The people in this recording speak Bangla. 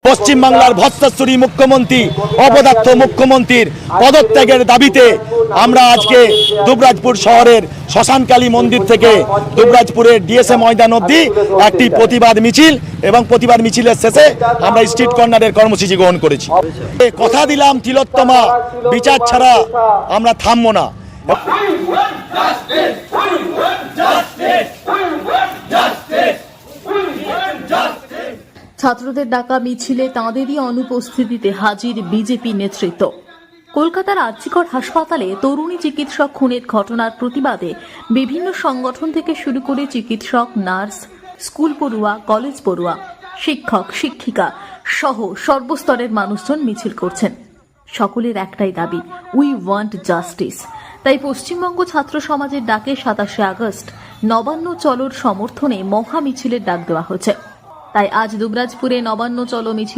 পশ্চিমবাংলার ভৎসশ্বরী মুখ্যমন্ত্রী অপদার্থ মুখ্যমন্ত্রীর পদত্যাগের দাবিতে আমরা আজকে দুবরাজপুর শহরের শ্মশানকালী মন্দির থেকে দুবরাজপুরের ডিএসএ ময়দান অবধি একটি প্রতিবাদ মিছিল এবং প্রতিবাদ মিছিলের শেষে আমরা স্ট্রিট কর্নারের কর্মসূচি গ্রহণ করেছি। কথা দিলাম তিলোত্তমা, বিচার ছাড়া আমরা থামবো না। ছাত্রদের ডাকা মিছিলে তাঁদেরই অনুপস্থিতিতে হাজির বিজেপি নেতৃত্ব। কলকাতার আরজিকর হাসপাতালে তরুণী চিকিৎসক খুনের ঘটনার প্রতিবাদে বিভিন্ন সংগঠন থেকে শুরু করে চিকিৎসক, নার্স, স্কুল পড়ুয়া, কলেজ পড়ুয়া, শিক্ষক, শিক্ষিকা সহ সর্বস্তরের মানুষজন মিছিল করছেন। সকলের একটাই দাবি, উই ওয়ান্ট জাস্টিস। তাই পশ্চিমবঙ্গ ছাত্র সমাজের ডাকে 27 আগস্ট নবান্ন চলোর সমর্থনে মহা মিছিলের ডাক দেওয়া হয়েছে। তাই আজ দুবরাজপুরে নবান্ন চলো মিছিল